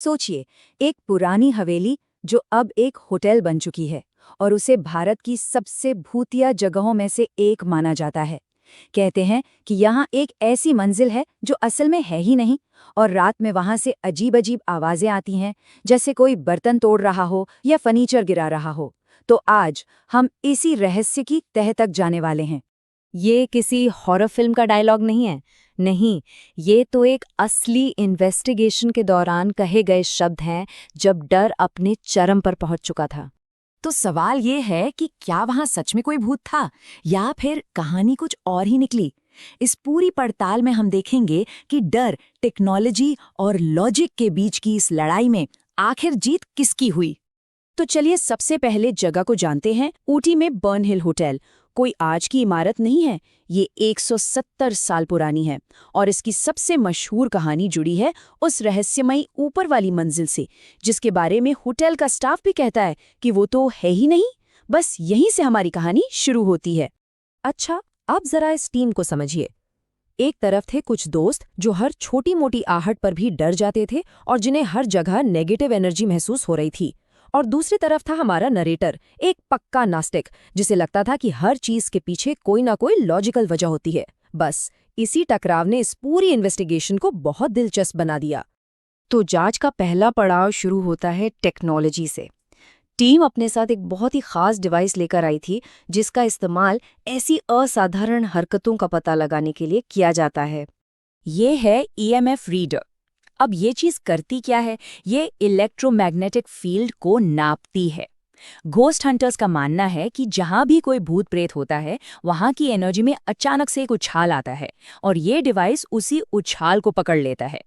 सोचिए, एक पुरानी हवेली जो अब एक होटल बन चुकी है और उसे भारत की सबसे भूतिया जगहों में से एक माना जाता है। कहते हैं कि यहाँ एक ऐसी मंजिल है जो असल में है ही नहीं, और रात में वहां से अजीब अजीब आवाजें आती हैं, जैसे कोई बर्तन तोड़ रहा हो या फर्नीचर गिरा रहा हो। तो आज हम इसी रहस्य की तह तक जाने वाले हैं। ये किसी हॉरर फिल्म का डायलॉग नहीं है। नहीं, ये तो एक असली इन्वेस्टिगेशन के दौरान कहे गए शब्द हैं, जब डर अपने चरम पर पहुंच चुका था। तो सवाल ये है कि क्या वहां सच में कोई भूत था या फिर कहानी कुछ और ही निकली। इस पूरी पड़ताल में हम देखेंगे कि डर, टेक्नोलॉजी और लॉजिक के बीच की इस लड़ाई में आखिर जीत किसकी हुई। तो चलिए सबसे पहले जगह को जानते हैं। ऊटी में बर्न हिल होटल कोई आज की इमारत नहीं है, ये 170 साल पुरानी है और इसकी सबसे मशहूर कहानी जुड़ी है उस रहस्यमयी ऊपर वाली मंजिल से, जिसके बारे में होटल का स्टाफ भी कहता है कि वो तो है ही नहीं। बस यहीं से हमारी कहानी शुरू होती है। अच्छा, अब जरा इस टीम को समझिए। एक तरफ थे कुछ दोस्त जो हर छोटी मोटी आहट पर भी डर जाते थे और जिन्हें हर जगह नेगेटिव एनर्जी महसूस हो रही थी। और दूसरी तरफ था हमारा नरेटर, एक पक्का नास्तिक जिसे लगता था कि हर चीज के पीछे कोई ना कोई लॉजिकल वजह होती है। बस इसी टकराव ने इस पूरी इन्वेस्टिगेशन को बहुत दिलचस्प बना दिया। तो जांच का पहला पड़ाव शुरू होता है टेक्नोलॉजी से। टीम अपने साथ एक बहुत ही खास डिवाइस लेकर आई थी, जिसका इस्तेमाल ऐसी असाधारण हरकतों का पता लगाने के लिए किया जाता है। ये है ईएमएफ रीडर। अब ये चीज करती क्या है? ये इलेक्ट्रोमैग्नेटिक फील्ड को नापती है। घोस्ट हंटर्स का मानना है कि जहां भी कोई भूत प्रेत होता है, वहां की एनर्जी में अचानक से एक उछाल आता है और ये डिवाइस उसी उछाल को पकड़ लेता है।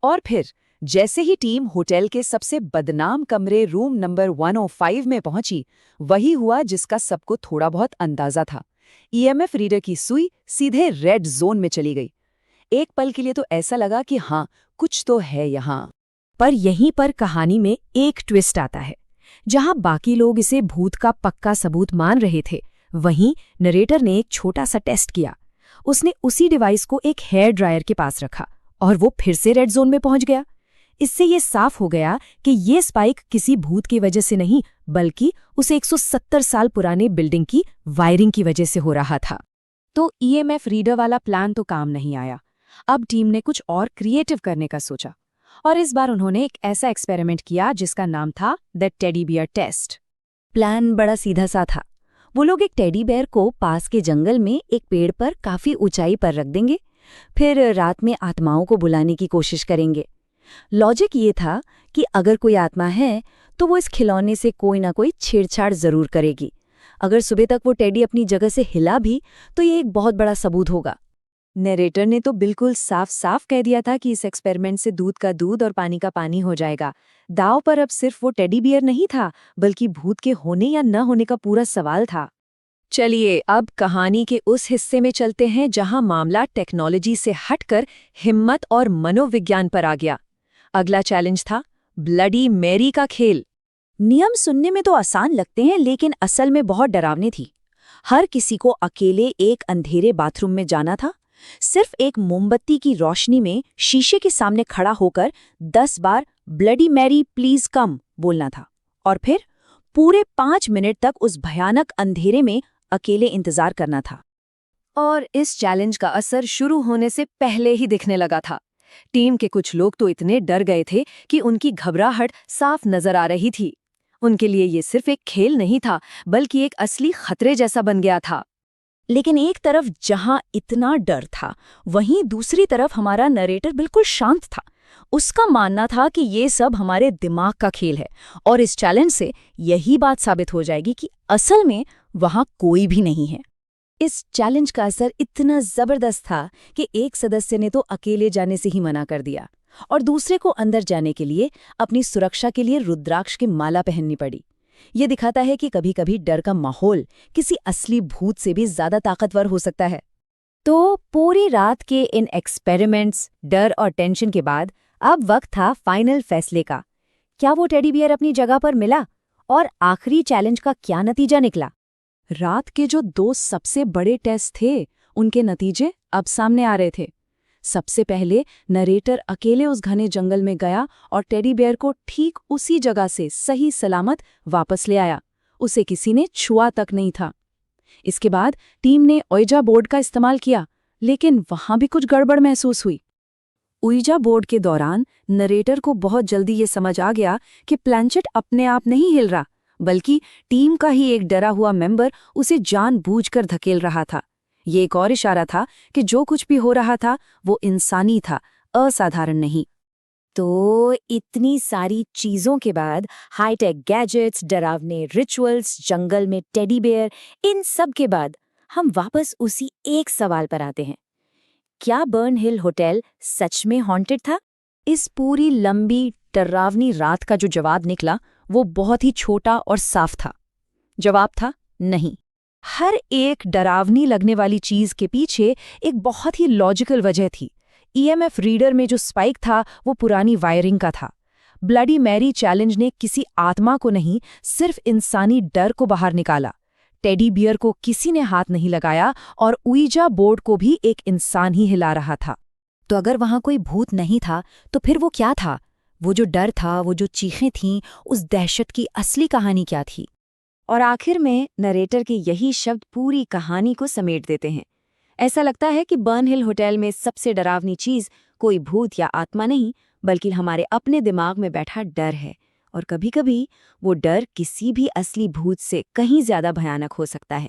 और फिर जैसे ही टीम होटल के सबसे बदनाम कमरे रूम नंबर 105 में पहुंची, वही हुआ जिसका सबको थोड़ा बहुत अंदाजा था। ईएमएफ रीडर की सुई सीधे रेड जोन में चली गई। एक पल के लिए तो ऐसा लगा कि हाँ, कुछ तो है यहाँ। पर यहीं पर कहानी में एक ट्विस्ट आता है। जहां बाकी लोग इसे भूत का पक्का सबूत मान रहे थे, वहीं नरेटर ने एक छोटा सा टेस्ट किया। उसने उसी डिवाइस को एक हेयर ड्रायर के पास रखा और वो फिर से रेड जोन में पहुंच गया। इससे ये साफ हो गया कि ये स्पाइक किसी भूत की वजह से नहीं, बल्कि उस 170 साल पुराने बिल्डिंग की वायरिंग की वजह से हो रहा था। तो ईएमएफ रीडर वाला प्लान तो काम नहीं आया। अब टीम ने कुछ और क्रिएटिव करने का सोचा और इस बार उन्होंने एक ऐसा एक्सपेरिमेंट किया जिसका नाम था the teddy bear test. Plan बड़ा सीधा सा था। वो लोग एक टेडी बेयर को पास के जंगल में एक पेड़ पर काफी ऊंचाई पर रख देंगे, फिर रात में आत्माओं को बुलाने की कोशिश करेंगे। लॉजिक ये था कि अगर कोई आत्मा है तो वो इस खिलौने से कोई ना कोई छेड़छाड़ जरूर करेगी। अगर सुबह तक वो टेडी अपनी जगह से हिला भी तो ये एक बहुत बड़ा सबूत होगा। नरेटर ने तो बिल्कुल साफ साफ कह दिया था कि इस एक्सपेरिमेंट से दूध का दूध और पानी का पानी हो जाएगा। दाव पर अब सिर्फ वो टेडी बियर नहीं था, बल्कि भूत के होने या न होने का पूरा सवाल था। चलिए अब कहानी के उस हिस्से में चलते हैं जहां मामला टेक्नोलॉजी से हटकर हिम्मत और मनोविज्ञान पर आ गया। अगला चैलेंज था ब्लडी मैरी का खेल। नियम सुनने में तो आसान लगते हैं, लेकिन असल में बहुत डरावने थी। हर किसी को अकेले एक अंधेरे बाथरूम में जाना था। सिर्फ एक मोमबत्ती की रोशनी में शीशे के सामने खड़ा होकर 10 बार ब्लडी मैरी प्लीज कम बोलना था और फिर पूरे 5 मिनट तक उस भयानक अंधेरे में अकेले इंतजार करना था। और इस चैलेंज का असर शुरू होने से पहले ही दिखने लगा था। टीम के कुछ लोग तो इतने डर गए थे कि उनकी घबराहट साफ नजर आ रही थी। उनके लिए ये सिर्फ एक खेल नहीं था, बल्कि एक असली खतरे जैसा बन गया था। लेकिन एक तरफ जहां इतना डर था, वहीं दूसरी तरफ हमारा नरेटर बिल्कुल शांत था। उसका मानना था कि ये सब हमारे दिमाग का खेल है और इस चैलेंज से यही बात साबित हो जाएगी कि असल में वहां कोई भी नहीं है। इस चैलेंज का असर इतना जबरदस्त था कि एक सदस्य ने तो अकेले जाने से ही मना कर दिया और दूसरे को अंदर जाने के लिए अपनी सुरक्षा के लिए रुद्राक्ष की माला पहननी पड़ी। ये दिखाता है कि कभी-कभी डर का माहौल किसी असली भूत से भी ज्यादा ताकतवर हो सकता है। तो पूरी रात के इन एक्सपेरिमेंट्स, डर और टेंशन के बाद अब वक्त था फाइनल फैसले का। क्या वो टेडी बियर अपनी जगह पर मिला और आखिरी चैलेंज का क्या नतीजा निकला? रात के जो 2 सबसे बड़े टेस्ट थे, उनके नतीजे अब सामने आ रहे थे। सबसे पहले नरेटर अकेले उस घने जंगल में गया और टेडी बेयर को ठीक उसी जगह से सही सलामत वापस ले आया। उसे किसी ने छुआ तक नहीं था। इसके बाद टीम ने ओइजा बोर्ड का इस्तेमाल किया, लेकिन वहां भी कुछ गड़बड़ महसूस हुई। ओइजा बोर्ड के दौरान नरेटर को बहुत जल्दी ये समझ आ गया कि प्लैंचेट अपने आप नहीं हिल रहा, बल्कि टीम का ही एक डरा हुआ मेंबर उसे जानबूझकर धकेल रहा था। ये एक और इशारा था कि जो कुछ भी हो रहा था वो इंसानी था, असाधारण नहीं। तो इतनी सारी चीजों के बाद, हाईटेक गैजेट्स, डरावने रिचुअल्स, जंगल में टेडी बेयर, इन सब के बाद हम वापस उसी एक सवाल पर आते हैं, क्या बर्न हिल होटल सच में हॉन्टेड था? इस पूरी लंबी डरावनी रात का जो जवाब निकला वो बहुत ही छोटा और साफ था। जवाब था नहीं। हर एक डरावनी लगने वाली चीज के पीछे एक बहुत ही लॉजिकल वजह थी। ईएमएफ रीडर में जो स्पाइक था वो पुरानी वायरिंग का था। ब्लडी मैरी चैलेंज ने किसी आत्मा को नहीं, सिर्फ इंसानी डर को बाहर निकाला। टेडी बियर को किसी ने हाथ नहीं लगाया और उइजा बोर्ड को भी एक इंसान ही हिला रहा था। तो अगर वहां कोई भूत नहीं था तो फिर वो क्या था? वो जो डर था, वो जो चीखें थीं, उस दहशत की असली कहानी क्या थी? और आखिर में नरेटर के यही शब्द पूरी कहानी को समेट देते हैं। ऐसा लगता है कि बर्न हिल होटल में सबसे डरावनी चीज कोई भूत या आत्मा नहीं, बल्कि हमारे अपने दिमाग में बैठा डर है। और कभी-कभी वो डर किसी भी असली भूत से कहीं ज्यादा भयानक हो सकता है।